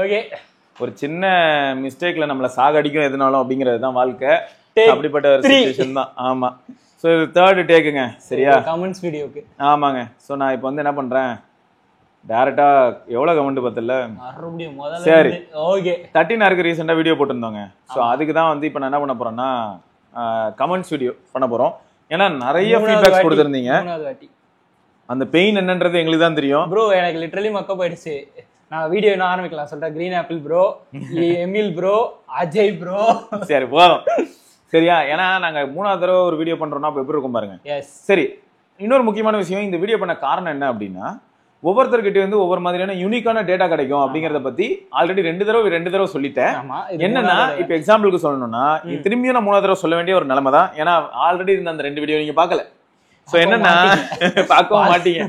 Okay, ஒரு சின்ன மிஸ்டேக்ல நம்மள சாகடிக்கும் எதுனாலும் அப்படிங்கிறது தான் வாழ்க்கை. அப்படிப்பட்ட ஒரு சிச்சுவேஷன் தான். ஆமா. ஸோ இது தேர்ட் டேக்குங்க. சரியா? கமெண்ட்ஸ் வீடியோக்கு. ஆமாங்க. ஸோ நான் இப்போ வந்து என்ன பண்றேன், டேரக்டா எவ்வளோ கமெண்ட் பார்த்தல. சரி, ஓகே. 13 ரீசெண்டாக வீடியோ போட்டிருந்தோங்க. ஸோ அதுக்கு தான் வந்து இப்போ நான் என்ன பண்ண போறேன்னா கமெண்ட்ஸ் வீடியோ பண்ண போறோம். ஏன்னா நிறைய ஃபீட்பேக்ஸ் கொடுத்துருந்தீங்க. அந்த பெயின் என்னன்றது எங்களுக்கு தான் தெரியும். ப்ரோ எனக்கு லிட்டரலி மக்க போயிடுச்சு. நான் வீடியோ என்ன ஆரம்பிக்கலாம் சொல்றேன். Green apple bro, Emil bro, Ajay bro. சரி போதும். சரியா? ஏன்னா நாங்க 3வது தடவை ஒரு வீடியோ பண்றோம்னா எப்படி இருக்கும் பாருங்க. சரி, இன்னொரு முக்கியமான விஷயம், இந்த வீடியோ பண்ண காரணம் என்ன அப்படின்னா, ஒவ்வொருத்தர்கிட்ட வந்து ஒவ்வொரு மாதிரியான யூனிக்கான டேட்டா கிடைக்கும் அப்படிங்கறத பத்தி ஆல்ரெடி 2 தடவை சொல்லிட்டேன். என்னன்னா இப்ப எக்ஸாம்பிளுக்கு சொல்லணும்னா திரும்பியும் நான் 3வது தடவை சொல்ல வேண்டிய ஒரு நிலைமை தான். ஏன்னா ஆல்ரெடி இருந்த அந்த 2 வீடியோ நீங்க பாக்கல. சோ என்னன்னா பார்க்கவும் மாட்டீங்க,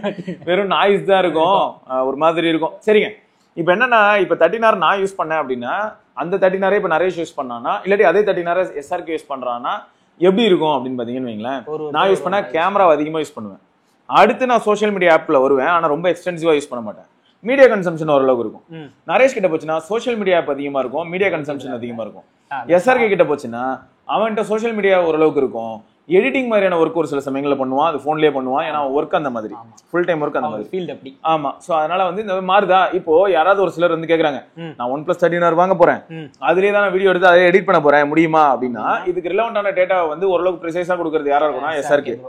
வெறும் நாய்ஸ் தான் இருக்கும், ஒரு மாதிரி இருக்கும். சரிங்க, இப்ப என்னன்னா இப்ப 13 நான் யூஸ் பண்ணேன் அப்படின்னா அந்த 13 இப்ப நரேஷ் யூஸ் பண்ணானா இல்லாட்டி அதே 13 SRK யூஸ் பண்றானா எப்படி இருக்கும் அப்படின்னு பாத்தீங்கன்னு வைங்களேன். நான் யூஸ் பண்ணா கேமரா அதிகமா யூஸ் பண்ணுவேன். அடுத்து நான் சோஷியல் மீடியா ஆப்ல வருவேன், ஆனா ரொம்ப எக்ஸ்டென்சிவா யூஸ் பண்ண மாட்டேன். மீடியா கன்சம்ஷன் ஓரளவுக்கு இருக்கும். நரேஷ் கிட்ட போச்சுன்னா சோஷியல் மீடியா ஆப் அதிகமா இருக்கும், மீடியா கன்சம்ஷன் அதிகமா இருக்கும். SRK கிட்ட போச்சுன்னா அவன்கிட்ட சோஷியல் மீடியா ஓரளவுக்கு இருக்கும், எடிட்டிங் மாதிரியான ஒர்க் ஒரு சில சமயங்கள்ல பண்ணுவான், அது போன்லயே பண்ணுவான். ஏன்னா ஒர்க் அந்த மாதிரி ஃபுல் டைம் ஒர்க் அந்த மாதிரி ஃபீல்ட் அப்படி. ஆமா. சோ அதனால வந்து இந்த மாறுதா. இப்போ யாராவது ஒரு சிலர் வந்து கேக்குறாங்க, நான் 1+13 வாங்க போறேன், அதுலயே தான் வீடியோ எடுத்து அதை எடிட் பண்ண போறேன், முடியுமா அப்படின்னா இதுக்கு ரிலவெண்டான டேட்டா வந்து ஓரளவுக்கு ப்ரிசைஸா கொடுக்கறது யாரா இருக்கும்னா SRK.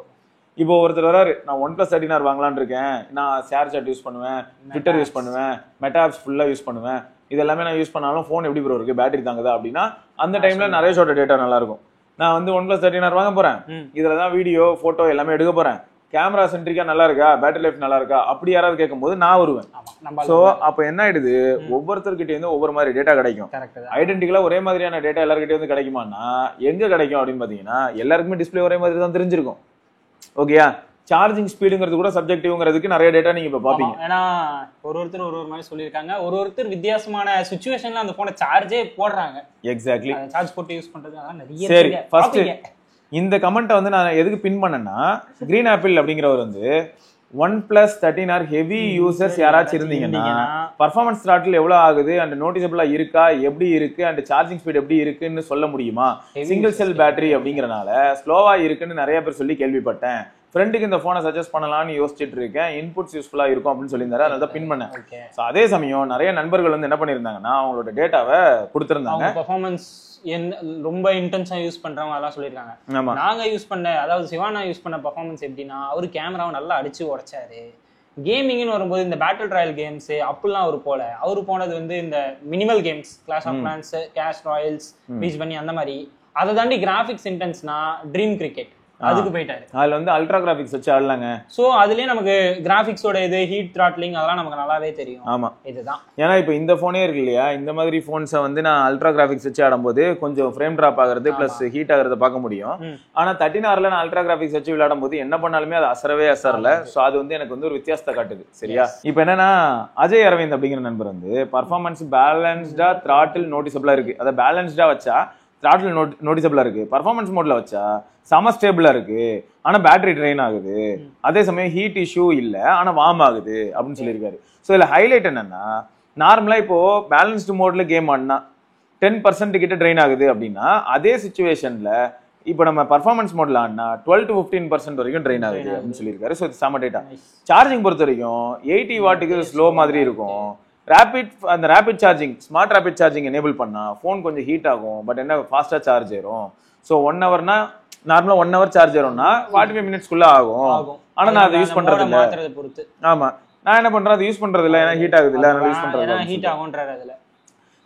இப்போ ஒருத்தர் வராரு, நான் 1+13 வாங்கலான்னு இருக்கேன், நான் ஷேர் சாட் யூஸ் பண்ணுவேன், ட்விட்டர் யூஸ் பண்ணுவேன், மெட்டா ஆப்ஸ் ஃபுல்லா யூஸ் பண்ணுவேன், இதெல்லாமே நான் யூஸ் பண்ணாலும் போன் எப்படி ப்ரோ இருக்கு, பேட்டரி தாங்குதா அப்படின்னா அந்த டைம்ல நரேஷோட டேட்டா நல்லா இருக்கும். நான் வந்து 1+13 வாங்க போறேன், இதுலதான் வீடியோ போட்டோ எல்லாமே எடுக்க போறேன், கேமரா சென்ட்ரிக்கா நல்லா இருக்கா, பேட்டரி லைஃப் நல்லா இருக்கா, அப்படி யாராவது கேட்கும்போது நான் வருவேன். சோ அப்ப என்ன ஆயிடுது, ஒவ்வொருத்தர்கிட்ட இருந்து ஒவ்வொரு மாதிரி டேட்டா கிடைக்கும். ஐடென்டிக்கலா ஒரே மாதிரியான டேட்டா எல்லாருக்கிட்டே வந்து கிடைக்குமானா எங்க கிடைக்கும் அப்படின்னு பாத்தீங்கன்னா எல்லாருக்குமே டிஸ்பிளே ஒரே மாதிரி தான் தெரிஞ்சிருக்கும். ஓகேயா? சார்ஜிங் ஸ்பீடுங்கிறது கூட சப்ஜெக்டிவ்ங்கிறதுக்கு நிறைய டேட்டா நீங்க இப்ப பாப்பீங்க. ஏன்னா ஒருத்தர் ஒரு மாதிரி சொல்லியிருக்காங்க, ஒருத்தர் வித்தியாசமான சிச்சுவேஷன்ல அந்த போனை சார்ஜே போடுறாங்க. எக்ஸாக்ட்லி, சார்ஜ் போட்டு யூஸ் பண்றது அதான் நிறைய. சரி, ஃபர்ஸ்ட் இந்த கமெண்ட்டை வந்து நான் எதுக்கு பின் பண்ணேன்னா, கிரீன் ஆப்பிள் அப்படிங்கிறவர் வந்து 1+13 ஹெவி யூசர்ஸ் யாராச்சும் இருந்தீங்கன்னா பர்ஃபார்மன்ஸ் த்ராட்டில் எவ்வளவு ஆகுது அண்ட் நோட்டிசபிளா இருக்கா, எப்படி இருக்கு அண்ட் சார்ஜிங் ஸ்பீட் எப்படி இருக்குன்னு சொல்ல முடியுமா, சிங்கிள் செல் பேட்டரி அப்படிங்கறனால ஸ்லோவா இருக்குன்னு நிறைய பேர் சொல்லி கேள்விப்பட்டேன், ஃப்ரெண்டுக்கு இந்த போனை சஜஸ்ட் பண்ணலாம்னு யோசிச்சுட்டு இருக்கேன், இன்புட்ஸ் யூஸ்ஃபுல்லா இருக்கும் அப்படின்னு சொல்லியிருந்தாரு. அதனால தான் பின் பண்ணேன். ஸோ அதே சமயம் நிறைய நண்பர்கள் வந்து என்ன பண்ணியிருந்தாங்கன்னா அவங்களோட டேட்டாவை கொடுத்துருந்தாங்க. பர்ஃபார்மன்ஸ் ரொம்ப இன்டென்ஸா யூஸ் பண்றவங்க எல்லாம் சொல்லியிருக்காங்க. நாங்க யூஸ் பண்ண, அதாவது சிவானா யூஸ் பண்ண பர்ஃபார்மன்ஸ் எப்படின்னா அவரு கேமராவை நல்லா அடிச்சு உடைச்சாரு. கேமிங்னு வரும்போது இந்த பேட்டில் ராயல் கேம்ஸ் அப்படிலாம் அவரு போனது வந்து இந்த minimal games, Clash of Clans, Clash Royales, பீச் பண்ணி அந்த மாதிரி. அதை தாண்டி கிராஃபிக்ஸ் இன்டென்ஸ்னா ட்ரீம் கிரிக்கெட் அதுக்கு போயிட்டாரு. அதுல வந்து அல்ட்ரா கிராபிக்ஸ் வச்சு ஆடலாங்க. சோ அதுலயே நமக்கு கிராபிக்ஸோட இது ஹீட் த்ராட்லிங் அதெல்லாம் நமக்கு நல்லாவே தெரியும். ஆமா, இதுதான். ஏன்னா இப்போ இந்த போனே இருக்கு இல்லையா, இந்த மாதிரி போன்ஸை வந்து நான் அல்ட்ரா கிராபிக்ஸ் வச்சு ஆடும்போது கொஞ்சம் ஃப்ரேம் டிராப் ஆகுறது பிளஸ் ஹீட் ஆகுறத பார்க்க முடியும். ஆனா 13 நான் அல்ட்ரா கிராபிக்ஸ் வச்சு விளையாடும் போது என்ன பண்ணாலுமே அது அசரல. சோ அது வந்து எனக்கு வந்து ஒரு வித்தியாசத்தை காட்டுது. சரியா? இப்போ என்னன்னா அஜய் அரவிந்த் அப்படிங்கிற நண்பர் வந்து பர்ஃபார்மன்ஸ் பேலன்ஸ்டா த்ராட்டில் நோட்டிசபிளா இருக்கு, அதை பேலன்ஸ்டா வச்சா த்ராட்டில் நோட்டிசபிளா இருக்கு, பர்ஃபார்மன்ஸ் மோட்ல வச்சா சம ஸ்டேபிளா இருக்கு, ஆனா பேட்டரி ட்ரெயின் ஆகுது, அதே சமயம் ஹீட் இஷ்யூ இல்ல ஆனா வார்ம் ஆகுது அப்படின்னு சொல்லியிருக்காரு. ஸோ இதுல ஹைலைட் என்னன்னா, நார்மலா இப்போ பேலன்ஸ்டு மோட்ல கேம் ஆடினா 10% கிட்ட ட்ரெயின் ஆகுது அப்படின்னா அதே சிச்சுவேஷன்ல இப்போ நம்ம பர்ஃபார்மன்ஸ் மோட்ல ஆடினா 12 to 15% வரைக்கும் ட்ரெயின் ஆகுது அப்படின்னு சொல்லியிருக்காரு. ஸோ இது செம டேட்டா. சார்ஜிங் பொறுத்த வரைக்கும் 80 வாட்டுக்கு ஸ்லோ மாதிரி இருக்கும். Rapid charging, smart rapid charging enable பண்ணா ஃபோன் கொஞ்சம் ஹீட் ஆகும், பட் என்ன ஃபாஸ்டா சார்ஜ் ஏறும். ஸோ 1 ஹவர்னா நார்மலா 1 ஹவர் சார்ஜ் ஏறும்னா 45 மினிட்ஸ்க்குள்ள ஆகும். ஆனா நான் அதை யூஸ் பண்றது இல்ல. ஆமா, நான் என்ன பண்றேன், அதை யூஸ் பண்றது இல்ல, ஏன்னா ஹீட் ஆகுது இல்ல, அதனால யூஸ் பண்றது இல்ல. ஹீட் ஆகும்ன்றாரு. அதுல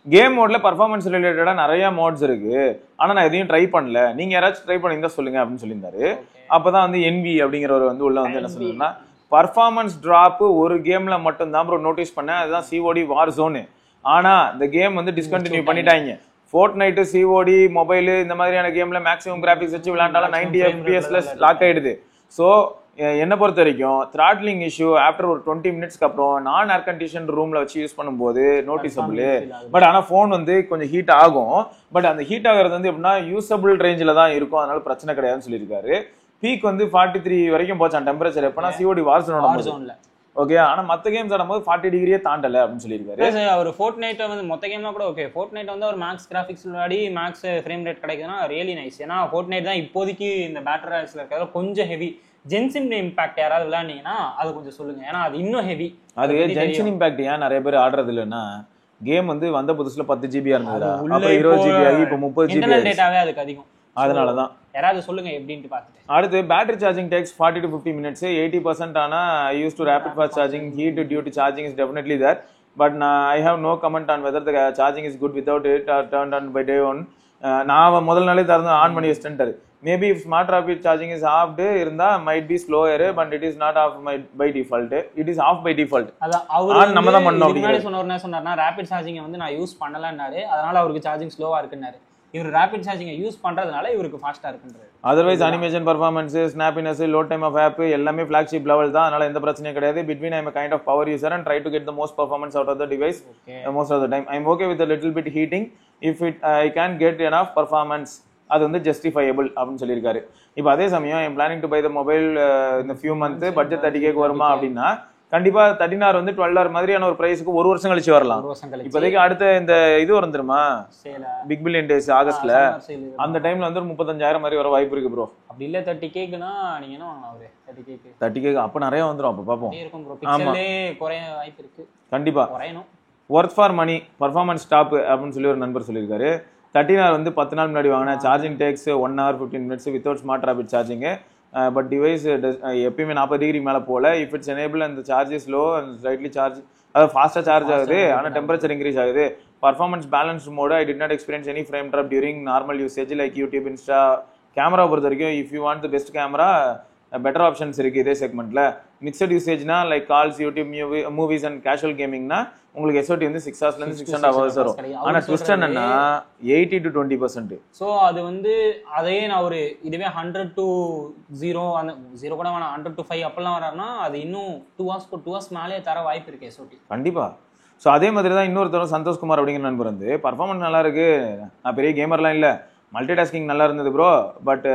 கேம் மோட்ல பர்ஃபார்மன்ஸ் ரிலேட்டடா நிறைய மோட்ஸ் இருக்கு, ஆனா நான் எதையும் ட்ரை பண்ணல, நீங்க யாராச்சும் ட்ரை பண்ணீங்க சொல்லுங்க அப்படின்னு சொல்லியிருந்தாரு. அப்பதான் வந்து NV அப்படிங்கிறவர் வந்து உள்ள வந்து என்ன சொன்னா, பர்ஃபார்மன்ஸ் டிராப் ஒரு கேம்ல மட்டும் தான் ப்ரோ நோட்டீஸ் பண்ணேன், அதுதான் COD வார்சோன். ஆனா இந்த கேம் வந்து டிஸ்கண்டினியூ பண்ணிட்டாங்க. ஃபோர்ட்நைட், COD மொபைல் இந்த மாதிரியான கேம்ல மேக்ஸிமம் கிராபிக்ஸ் வச்சு விளையாண்டாலும் 90 FPS லாக் ஆயிடுது. ஸோ என்ன பொறுத்த வரைக்கும் த்ராட்லிங் இஷ்யூ ஆஃப்டர் ஒரு 20 மினிட்ஸ்க்கு அப்புறம் நான் ஏர் கண்டிஷன் ரூம்ல வச்சு யூஸ் பண்ணும்போது நோட்டிசபிள். பட் ஆனா ஃபோன் வந்து கொஞ்சம் ஹீட் ஆகும். பட் அந்த ஹீட் ஆகிறது வந்து எப்படின்னா யூசபிள் ரேஞ்சில தான் இருக்கும், அதனால பிரச்சனை கிடையாதுன்னு சொல்லியிருக்காரு. பீக் வந்து 43 வரைக்கும் போச்சான் டெம்பரேச்சர். எப்பனா COD வார்சோனோட ஓகே. ஆனா மத்த கேம்ஸ் ஆடும்போது 40 டிகிரியே தாண்டல அப்படின்னு சொல்லியிருக்காரு. அவர் ஃபோர்ட்நைட் வந்து மொத்த கேம்னா கூட ஓகே. ஃபோர்ட்நைட் வந்து ஒரு மேக்ஸ் கிராஃபிக்ஸ் விளையாடி மேக்ஸ் ஃப்ரேம் ரேட் கிடைக்குதுன்னா ரியலி நைஸ். ஏன்னா ஃபோர்ட்நைட் தான் இப்போதைக்கு இந்த பேட்டர் ராயல்ஸ்ல இருக்கிறது கொஞ்சம் ஹெவி. ஜென்சின் இம்பாக்ட் யாராவது விளையாண்டீங்கன்னா அது கொஞ்சம் சொல்லுங்க. ஏன்னா அது இன்னும் ஹெவி. அது ஜென்சின் இம்பாக்ட் ஏன் நிறைய பேர் ஆடுறது இல்லைன்னா, கேம் வந்து வந்த புதுசுல 10 GB இருந்தது, அப்புறம் 20 GB ஆகி இப்போ 30 GB இன்டர்னல் டேட்டாவே அதுக்கு அதிகம். அதனாலதான் யாராவது சொல்லுங்க எப்படின்னு பார்த்துட்டு. அடுத்து battery charging tax 40 to 50 minutes. 80% ஆனா I used to rapid fast charging. Heat due to charging is definitely there, but I have no comment on whether the charging is good without it or turned on by day one. நான் முதல் நாளே திறந்து on பண்ணி வச்சிட்டாரு. Maybe if smart rapid charging is off இருந்தா might be slower, but it is not off by default. It is off by default. அதான் அவர் நம்ம தான் பண்ணோம். முன்னாடி சொன்னார்னா ரேபிட் சார்ஜிங் வந்து நான் யூஸ் பண்ணலன்னாரு, அதனால அவருக்கு சார்ஜிங் ஸ்லோவா இருக்குன்னாரு. இவர் ரேபிட் சார்ஜிங் யூஸ் பண்றதுனால இவருக்கு ஃபாஸ்டா இருக்குன்றாரு. Otherwise animation performance, snappiness, load time of app எல்லாமே ஃபிளாக்ஷிப் லெவல் தான். அதனால எந்த பிரச்சனையும் கிடையாது. Between I am a kind of power user and try to get the most performance out of the device most of the time. I am okay with a little bit heating if I can get enough performance. அது வந்து justifiable அப்படின்னு சொல்லியிருக்காரு. இப்போ அதே சமயம் I am planning to buy the mobile இந்த few month, budget 30K வருமா அப்படின்னா கண்டிப்பா 13R வந்து 12R மாதிரியான ஒரு பிரைஸ்க்கு ஒரு வருஷம் கழிச்சு வரலாம். இப்போதைக்கு அடுத்த இந்த இது வரும் தெரியுமா, பிக் பில்லியன் டேஸ் ஆகஸ்ட்ல, அந்த டைம்ல வந்து ஒரு 35,000 மாதிரி வர வாய்ப்பு இருக்கு ப்ரோ. அப்படி இல்ல 30Kக்குனா நீங்க என்ன வாங்கலாம் ஒரு 30K அப்ப நிறைய வந்துரும். அப்ப பாப்போம். பிக்சல்லே குறைய வாய்ப்பு இருக்கு. கண்டிப்பா குறையணும். Worth for money, performance top அப்படின்னு சொல்லி ஒரு நண்பர் சொல்லியிருக்காரு. 13R வந்து 10 நாள் முன்னாடி வாங்கினா charging takes 1 hour 15 minutes without smart rapid charging. But device எப்பயுமே 40 டிகிரி மேலே போல. இஃப் இட்ஸ் எனேபிள் அந்த charges low and slightly charge, அதாவது ஃபாஸ்ட்டாக சார்ஜ் ஆகுது, ஆனால் டெம்பரேச்சர் இன்க்ரீஸ் ஆகுது. Performance balance mode, I did not experience any frame drop during normal usage like YouTube, Insta. Camera பொறுத்த வரைக்கும் if you want the best camera, better options இருக்கு இதே செக்மெண்ட்ல. Mixed யூசேஜ்னா like calls, YouTube, movies and casual கேமிங்னா உங்களுக்கு SOT வந்து 6 hours இருந்து 6.5 hours வரும். ஆனா ட்விஸ்ட் என்னன்னா 80 to 20%. சோ அது வந்து அதையே நான் ஒரு இதுவே 100 to 0 அந்த 0 கூட வேணாம் 100 to 5 அப்பெல்லாம் வராருன்னா அது இன்னும் 2 hours மேலே தர வாய்ப்பு இருக்கு SOT கண்டிப்பா. ஸோ அதே மாதிரி தான் இன்னொருத்தரும் சந்தோஷ்குமார் அப்படிங்கிற நண்பர் வந்து பர்ஃபார்மன்ஸ் நல்லா இருக்கு, நான் பெரிய கேமர்லாம் இல்லை, மல்டி டாஸ்கிங் நல்லா இருந்தது ப்ரோ, பட்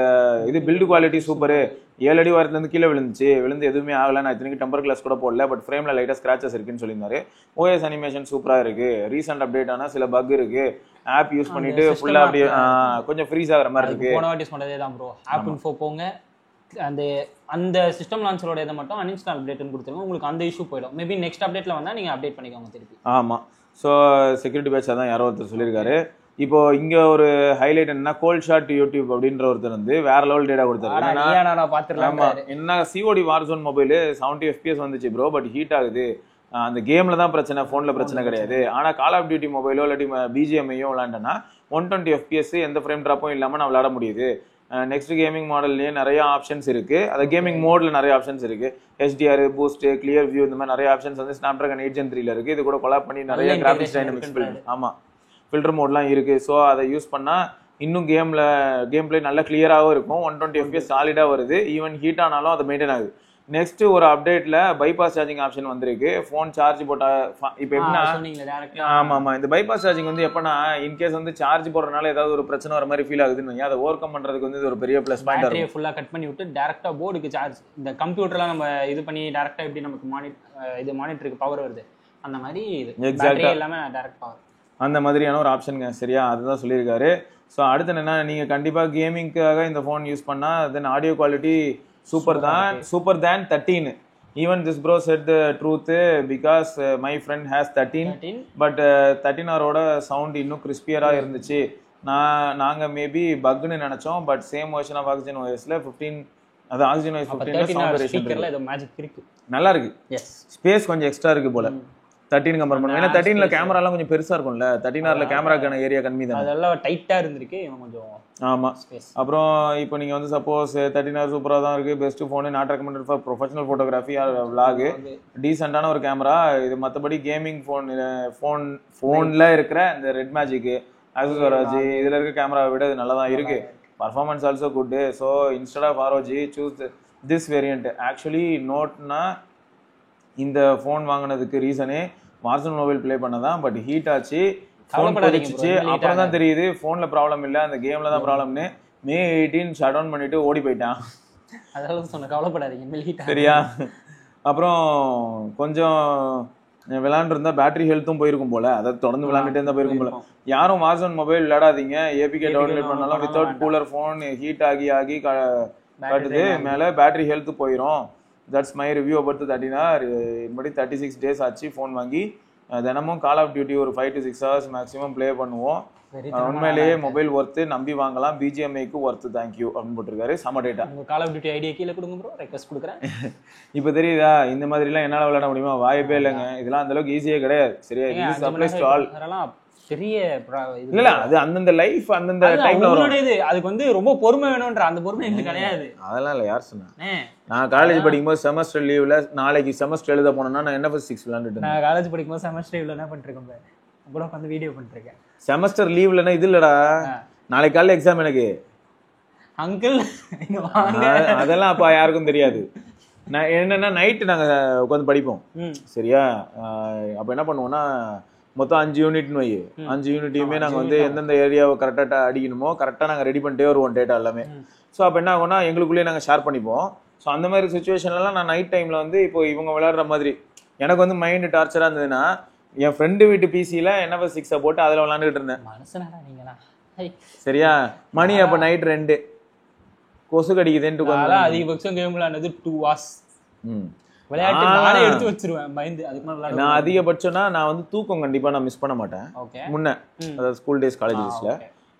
இது பில்டு குவாலிட்டி சூப்பரு, 7 அடி வாரத்துலேருந்து கீழே விழுந்து எதுவுமே ஆகலை, நான் இத்தனைக்கு டெம்பர் கிளாஸ் கூட போடல, பட் ஃப்ரேமில் லைட்டாக ஸ்க்ராச்சஸ் இருக்குன்னு சொல்லியிருந்தாரு. OS அனிமேஷன் சூப்பராக இருக்கு, ரீசெண்ட் அப்டேட் ஆனால் சில பக் இருக்கு, ஆப் யூஸ் பண்ணிட்டு ஃபுல்லாக அப்படியே கொஞ்சம் ஃப்ரீஸ் ஆகிற மாதிரி இருக்கு. போன வாட்டி சொன்னதே தான் ப்ரோ, ஆப் இன்ஃபோ போங்க, அந்த சிஸ்டம் லான்ச்சரோட இதை மட்டும் அன்இன்ஸ்டால் அப்டேட்னு கொடுத்துருங்க, உங்களுக்கு அந்த இஷ்யூ போயிடும். மேபி நெக்ஸ்ட் அப்டேட்ல வந்தால் நீங்கள் அப்டேட் பண்ணிக்கோங்க திருப்பி. ஆமாம். ஸோ செக்யூரிட்டி பேட்சாக தான் யாரோ ஒருத்தர் சொல்லியிருக்காரு. இப்போ இங்க ஒரு ஹைலைட் என்னன்னா கோல்ட் ஷாட் யூடியூப் அப்படின்ற ஒருத்தர் வந்து வேற லெவல் டேட்டா கொடுத்தாரு. என்ன COD வார்சோன் மொபைல் 70 FPS வந்துச்சு ப்ரோ, பட் ஹீட் ஆகுது, அந்த கேம்ல தான் பிரச்சனை, போன்ல பிரச்சனை கிடையாது. ஆனா கால் ஆஃப் டியூட்டி மொபைலோ இல்லாட்டி BGMஐயோ விளையாண்டனா 120 FPS எந்த ஃப்ரேம் டிராப்பும் இல்லாம நான் விளையாட முடியுது. நெக்ஸ்ட் கேமிங் மாடல்லயே நிறைய ஆப்ஷன்ஸ் இருக்கு, அது கேமிங் மோட்ல நிறைய ஆப்ஷன்ஸ் இருக்கு, HDR, பூஸ்ட், கிளியர் வியூ, இந்த மாதிரி நிறைய ஆப்ஷன்ஸ் வந்து ஸ்னாப்டிராகன் 8 Gen 3ல இருக்கு. இது கூட கொலாப் பண்ணி நிறைய கிராபிக்ஸ் டைனமிக்ஸ் பில்ட், ஆமா ஃபில்டர் மோட்லாம் இருக்கு. ஸோ அதை யூஸ் பண்ணா இன்னும் கேம் பிளே நல்லா கிளியராகவும் இருக்கும், 120 FPS சாலிடா வருது, ஈவன் ஹீட் ஆனாலும் அது மெயின்டைன் ஆகுது. நெக்ஸ்ட் ஒரு அப்டேட்ல பைபாஸ் சார்ஜிங் ஆப்ஷன் வந்திருக்கு. ஃபோன் சார்ஜ் போட்டா இப்போ எப்படின்னா, ஆமா இந்த பைபாஸ் சார்ஜிங் வந்து எப்பனா இன்கேஸ் வந்து சார்ஜ் போடுறதுனால ஏதாவது ஒரு பிரச்சனை வர மாதிரி ஃபீல் ஆகுதுன்னு அதை ஓவர் கம் பண்றதுக்கு வந்து இது ஒரு பெரிய பிளஸ் பாயிண்ட் இருக்கும். ஃபுல்லா கட் பண்ணி விட்டு டைரக்டா போர்டுக்கு சார்ஜ், இந்த கம்ப்யூட்டர்லாம் நம்ம இது பண்ணி டைரக்டா எப்படி நமக்கு மானிட்டருக்கு பவர் வருது அந்த மாதிரி பேட்டரி எல்லாமே டைரக்ட் பவர், அந்த மாதிரியான ஒரு ஆப்ஷனுங்க. சரியா, அதுதான் சொல்லியிருக்காரு. ஸோ அடுத்து என்னன்னா, நீங்க கண்டிப்பா கேமிங்காக இந்த ஃபோன் யூஸ் பண்ணா then audio quality super than 13. Even this bro said the truth because my friend has 13, but 13R sound இன்னும் கிறிஸ்பியரா இருந்துச்சு. நாங்க மேபி பக்னு நினைச்சோம், but same version of Oxygen OSல 15, அது ஆக்சிஜன் OS 15 சவுண்ட் வேரியேஷன் நல்லா இருக்கு. ஸ்பேஸ் கொஞ்சம் எக்ஸ்ட்ரா இருக்கு போல 13 கம்பேர் பண்ணுவோம். ஏன்னா 13ல கேமராலாம் கொஞ்சம் பெருசா இருக்கும்ல, 13Rல கேமராக்கான ஏரியா கம்மி தான், அதெல்லாம் டைட்டா இருந்திருக்கு கொஞ்சம். ஆமா. அப்புறம் இப்போ நீங்க வந்து சப்போஸ் 13R சூப்பரா தான் இருக்கு, best phone, not recommended for professional photography or vlog, டீசென்டான ஒரு கேமரா இது. மற்றபடி கேமிங் ஃபோன்ல இருக்கிற இந்த ரெட் மேஜிக், ஆக்சஸராஜ் இதுல இருக்க கேமராவை விட இது நல்லா தான் இருக்கு. Performance also good. So instead of ROG choose this variant. Actually நோட்னா இந்த ஃபோன் வாங்கினதுக்கு ரீசனே வார்சோன் மொபைல் பிளே பண்ணதான், பட் ஹீட் ஆச்சு, ஃபோன் கொதிச்சிச்சு. அப்புறம் தான் தெரியுது ஃபோன்ல ப்ராப்ளம் இல்லை, அந்த கேம்ல தான் ப்ராப்ளம்னு. May 18 ஷட் டவுன் பண்ணிட்டு ஓடி போயிட்டான். அதாவது சொன்ன கவலைப்படாதீங்க, சரியா. அப்புறம் கொஞ்சம் விளையாண்டுருந்தா பேட்டரி ஹெல்த்தும் போயிருக்கும் போல, அதை தொடர்ந்து விளையாண்டுட்டே இருந்தா போயிருக்கும் போல. யாரும் வார்சோன் மொபைல் விளையாடாதீங்க, ஏபிகே டவுன்லோட் பண்ணாலும் வித்தவுட் கூலர் ஃபோன் ஹீட் ஆகி காட்டுது, மேலே பேட்டரி ஹெல்த் போயிடும். That's my review about 13R. இப்படி 36 days ஆச்சு ஃபோன் வாங்கி. தினமும் கால் ஆஃப் டியூட்டி ஒரு 5 to 6 hours மேக்ஸிமம் ப்ளே பண்ணுவோம். உண்மையிலேயே மொபைல் ஒர்த்து, நம்பி வாங்கலாம், பிஜிஎம்ஐக்கு ஒர்த்து, தேங்க்யூ அப்படின்னு போட்டிருக்காரு. சம data. Call of Duty idea கீழே கொடுங்க ப்ரோ, ரெக்வெஸ்ட் கொடுக்குறேன். இப்போ தெரியுதா இந்த மாதிரிலாம் என்னால் விளையாட முடியுமா? வாய்ப்பே இல்லைங்க. இதெல்லாம் அந்த அளவுக்கு ஈஸியே கிடையாது. சரியா? இது அப்ளைஸ் டு ஆல். பெரிய இல்ல, அது அந்தந்த லைஃப் அந்தந்த டைம்ல வரும். அதுக்கு வந்து ரொம்ப பொறுமை வேணும்ன்ற அந்த பொறுமை எனக்கு கிடையாது. அதெல்லாம் இல்ல. யார் சொன்னா? நான் காலேஜ் படிக்கும்போது செமஸ்டர் லீவ்ல நாளைக்கு செமஸ்டர் எழுத போனேன்னா நான் என்ன 6 விளையாண்டுட்டு. நான் காலேஜ் படிக்கும்போது செமஸ்டர் லீவ்ல என்ன பண்ணிட்டு இருக்கேன், கூட உட்காந்து வீடியோ பண்ணிட்டு இருக்கேன். செமஸ்டர் லீவ்லனா இது இல்லடா, நாளைக்கு காலையில எக்ஸாம் எனக்கு. அங்கிள் அதெல்லாம் அப்ப யாருக்கும் தெரியாது. நான் என்னன்னா நைட்டு நாங்க உட்காந்து படிப்போம். சரியா? அப்ப என்ன பண்ணுவோம்னா மொத்தம் 5 யூனிட்னு வை. 5 யூனிட்டையுமே நாங்கள் வந்து எந்தெந்த ஏரியாவை கரெக்டாக அடிக்கணுமோ கரெக்டாக நாங்கள் ரெடி பண்ணிட்டே வருவோம் டேட்டா எல்லாமே. ஸோ அப்போ என்ன ஆகும்னா எங்களுக்குள்ளேயே நாங்கள் ஷேர் பண்ணிப்போம். ஸோ அந்த மாதிரி சுச்சுவேஷன்லாம் நான் நைட் டைமில் வந்து இப்போ இவங்க விளையாடுற மாதிரி எனக்கு வந்து மைண்டு டார்ச்சராக இருந்ததுன்னா என் ஃப்ரெண்டு வீட்டு பிசியில் NFS 6 போட்டு அதில் விளாண்டுட்டு இருந்தேன். சரியா? மணி அப்போ நைட் 2 கொசு கடிக்குதுன்ட்டு அதிகபட்சம் கேம் விளையாடுறது 2 hours. விளையாட்டு நானே எடுத்து வச்சிருவேன் பயந்து. அதுக்கு நான் அதிகபட்சம்னா நான் வந்து தூக்கம் கண்டிப்பா நான் மிஸ் பண்ண மாட்டேன் முன்ன, அதாவது ஸ்கூல் டேஸ் காலேஜ் டேஸ்ல.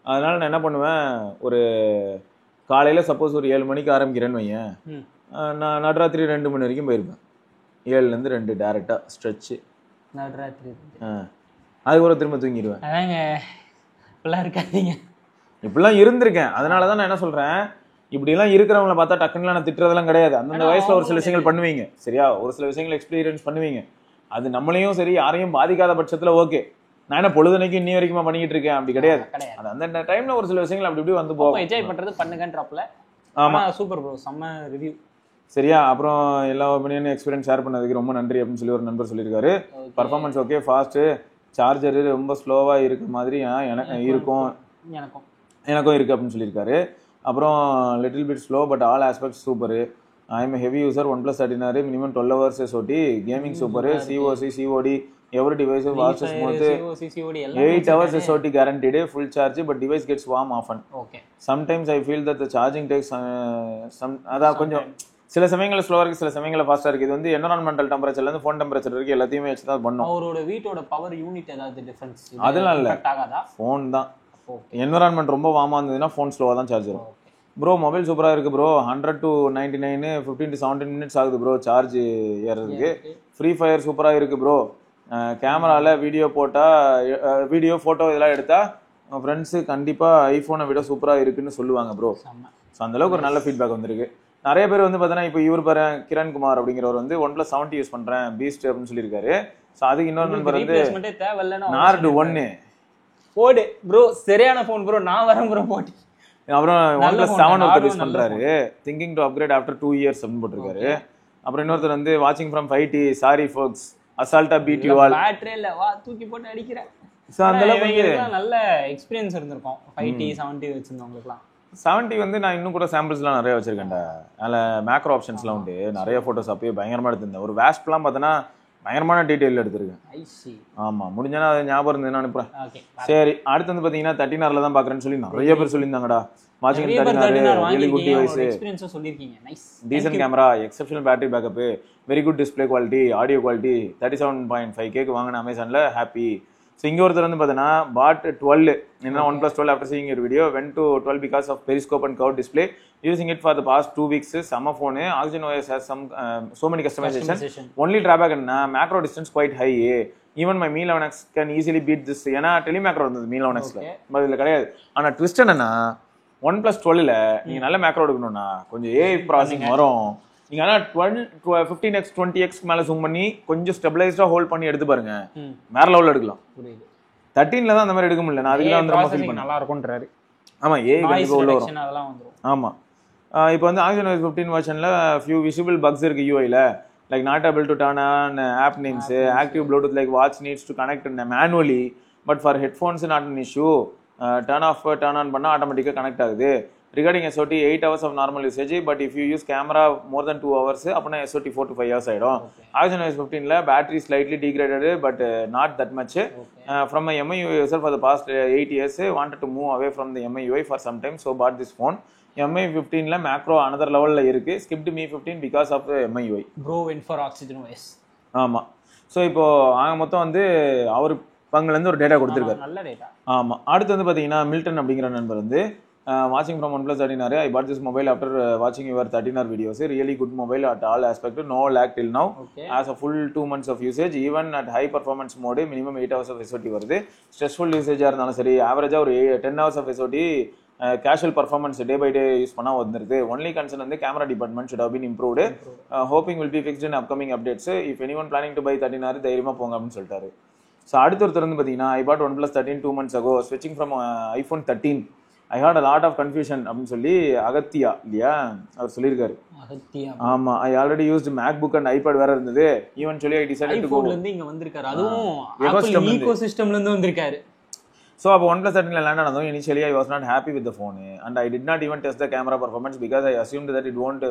அதனால நான் என்ன பண்ணுவேன், ஒரு காலையில சப்போஸ் ஒரு 7 மணிக்கு ஆரம்பிக்கிறேன்னு வையேன், நான் நடுராத்திரி 2 மணி வரைக்கும் போயிருப்பேன். 7ல இருந்து 2 டைரக்டா ஸ்ட்ரெச். நடுராத்திரி அதுக்கப்புறம் திரும்ப தூங்கிடுவேன். அதாங்க இப்பெல்லாம் இருக்காதீங்க. இப்படிலாம் இருந்திருக்கேன். அதனாலதான் நான் என்ன சொல்றேன், இப்படி எல்லாம் இருக்கிறவங்களை பார்த்தா டக்குன்னு நான் திட்டுறதெல்லாம் கிடையாது. அந்தந்த வயசுல ஒரு சில விஷயங்கள் பண்ணுவீங்க. சரியா? ஒரு சில விஷயங்கள் எக்ஸ்பீரியன்ஸ் பண்ணுவீங்க. அது நம்மளையும் சரி யாரையும் பாதிக்காத பட்சத்துல ஓகே. நான் என்ன பொழுதுனைக்கு இன்னி வரைக்கும் பண்ணிக்கிட்டு இருக்கேன் அப்படி கிடையாது. அது அந்த டைம்ல ஒரு சில விஷயங்கள் அப்படி இப்படி வந்து போகும். என்ஜாய் பண்றது பண்ணுங்கன்றப்பல. ஆமா சூப்பர் ப்ரோ, செம்ம ரிவ்யூ. சரியா? அப்புறம் எல்லா ஒப்பீனியன் எக்ஸ்பீரியன்ஸ் ஷேர் பண்ணதுக்கு ரொம்ப நன்றி அப்படின்னு சொல்லி ஒரு நண்பர் சொல்லியிருக்காரு. பர்ஃபார்மன்ஸ் ஓகே, ஃபாஸ்ட், சார்ஜர் ரொம்ப ஸ்லோவா இருக்க மாதிரி இருக்கும், எனக்கும் இருக்கு அப்படின்னு சொல்லியிருக்காரு. அப்புறம் little bit slow but all aspects super. I am heavy user, OnePlus 13R, minimum 12 hours SOT, gaming super, COC COD every device watch smooth, 8 hours SOT guaranteed, full charge but device gets warm often. Sometimes I feel that the charging takes அதான் கொஞ்சம் சில சமயங்கள்ல ஸ்லோவா இருக்கு, சில சமயங்கள்ல ஃபாஸ்டா இருக்கு. இது வந்து என்விரான்மெண்டல் டெம்பரேச்சர்ல இருந்து ஃபோன் டெம்பரேச்சர் வரைக்கும் எல்லாத்தையுமே வச்சு தான் பண்ணும். அவரோட வீட்டோட பவர் யூனிட் ஏதாவது டிஃபரன்ஸ்? அதெல்லாம் இல்ல, ஃபோன் தான். என்விரான்மெண்ட் ரொம்ப வார்மா இருந்ததுன்னா ஃபோன் ஸ்லோவா தான் சார்ஜ் வரும். ப்ரோ மொபைல் சூப்பரா இருக்கு ப்ரோ, 100 to 99 15 to 17 minutes ஆகுது ப்ரோ சார்ஜ் ஏறதுக்கு. ஃப்ரீ ஃபயர் சூப்பரா இருக்கு ப்ரோ. கேமரால வீடியோ வீடியோ போட்டோ இதெல்லாம் எடுத்தா ஃப்ரெண்ட்ஸு கண்டிப்பா ஐபோனை விட சூப்பரா இருக்குன்னு சொல்லுவாங்க ப்ரோ. ஸோ அந்த அளவுக்கு ஒரு நல்ல ஃபீட்பேக் வந்திருக்கு. நிறைய பேர் வந்து பார்த்தீங்கன்னா இப்போ இவர் பாரு கிரண் குமார் அப்படிங்கிறவர் வந்து OnePlus 70 யூஸ் பண்றேன் பீஸ்ட் அப்படின்னு சொல்லியிருக்காரு. ஸோ அதுக்கு இன்னொரு நண்பர் வந்து நார்டு 1 போடு ப்ரோ, சரியான ஃபோன் ப்ரோ, நான் வரேன் ப்ரோ போட்டு. அப்புறம் OnePlus 7 ஒருத்தர் யூஸ் பண்றாரு, thinking to upgrade after 2 years அப்படின்னு போட்டிருக்காரு. அப்புறம் இன்னொருத்தர் வந்து வாட்சிங் ஃப்ரம் 5T, சாரி ஃபோக்ஸ், அசால்ட்டா பீட் யூ ஆல். பேட்டரி இல்ல வா தூக்கி போட்டு அடிக்கிறேன். சோ அந்த அளவுக்கு நல்ல எக்ஸ்பீரியன்ஸ் இருந்திருக்கும் 5T 70 வச்சிருந்தவங்களுக்குலாம். 70 வந்து நான் இன்னும் கூட சாம்பிள்ஸ்லாம் நிறைய வச்சிருக்கேன்டா. அதில் மேக்ரோ ஆப்ஷன்ஸ்லாம் உண்டு, நிறைய ஃபோட்டோஸ் அப்பயே பயங்கரமாக எடுத்திருந்தேன். ஒரு வேஸ்ப்லாம் பார்த்தோன்னா பயங்கரமான டீட்டெயில் எடுத்திருக்கேன். ஆமா, முடிஞ்சனா அது ஞாபகம் இருந்ததுன்னு அனுப்புறேன். சரி, அடுத்து வந்து பார்த்தீங்கன்னா 13R தான் பார்க்குறேன்னு சொல்லி நிறைய பேர் சொல்லியிருந்தாங்கடா. வாட்சிங் 13R really good device, decent camera, exceptional battery backup, very good display quality, audio quality, 37.5K வாங்கின அமேசான்ல ஹாப்பி. ஸோ இங்கே ஒருத்தர் வந்து பார்த்தீங்கன்னா பாட் 12 என்ன OnePlus 12 after seeing your video went to 12 because of periscope and curved display, using it for the past 2 weeks. Summer phone, Oxygen OS has so many customization. Only drawback என்ன, macro distance quite high. Even my Mi 11X can easily beat this. ஏன்னா telemacro இருந்தது Mi 11Xல, but இதில் கிடையாது. ஆனால் twist என்னன்னா OnePlus 12ல நீங்கள் நல்ல macro எடுக்கணும்னா கொஞ்சம் AI ப்ராசஸிங் வரும். நீங்க ஆனா 15x 20x மேல ஜூம் பண்ணி கொஞ்சம் ஸ்டெபிலைஸ்டா ஹோல்ட் பண்ணி எடுத்து பாருங்க, வேற லெவல்ல எடுக்கலாம். 13ல தான் அந்த மாதிரி எடுக்க முடியல. நான் அதுக்கு தான் ரொம்ப ஃபீல் பண்ணேன். நல்லா இருக்கும்ன்றாரு. ஆமா, ஏஐ கண்டிப்பா உள்ள வரும், அதெல்லாம் வந்துரும். ஆமா, இப்போ வந்து Oxygen OS 15 வெர்ஷன்ல few visible bugs இருக்கு UI ல, like not able to turn on app names, active Bluetooth like watch needs to connect manually, but for headphones not an issue. Turn off turn on பண்ணா ஆட்டோமேட்டிக்கா connect ஆகுது. regarding SOT 8 hours of normal usage, but if you use camera more than 2 hours அப்பனா SOT 4 to 5 hours ஆயிடும். Oxygen OS 15ல battery slightly degraded but not that much. From my MIUI user for the past 8 years wanted to move away from the MIUI for some time, so bought this phone. MI 15ல macro another level ல இருக்கு. Skipped Mi 15 because of the MIUI. Bro went for Oxygen OS. ஆமா. So இப்போ ஆக மொத்தம் வந்து அவர் பங்குலேருந்து ஒரு data கொடுத்துருக்காரு. நல்ல டேட்டா. ஆமாம். அடுத்து வந்து பார்த்தீங்கன்னா மில்டன் அப்படிங்கிற நண்பர் வந்து watching from OnePlus 13R, I bought this mobile after watching your 13R videos. Really good mobile at all aspect, no lag till now. As a full 2 months of usage, even at high performance mode, minimum 8 hours of SOT வருது. Stressful usage இருந்தாலும் சரி, ஆவரேஜாக ஒரு 10 hours of SOT casual performance day by day use பண்ணா வந்துருது. Only concern வந்து camera department should have been improved. Hoping will be fixed in upcoming updates. If anyone planning to buy 13R, தைரியமா போங்க அப்படின்னு சொல்லிட்டாரு. ஸோ அடுத்த ஒருத்தர் வந்து பார்த்தீங்கன்னா I bought OnePlus 13 2 months ago, switching from iPhone 13. I had a lot of confusion அப்படின்னு சொல்லி அகத்தியா இல்லையா அவர் சொல்லியிருக்காரு. ஆமா, I already used MacBook and iPad வேற இருந்தது. Eventually I decided to go. iPhoneல இருந்து இங்க வந்திருக்காரு. அதுவும் Apple ecosystemல இருந்து வந்திருக்காரு. So அப்போ OnePlus 13ல லேண்ட் ஆனதும் initially I was not happy with the phone and I did not even test the camera performance because I assumed that it won't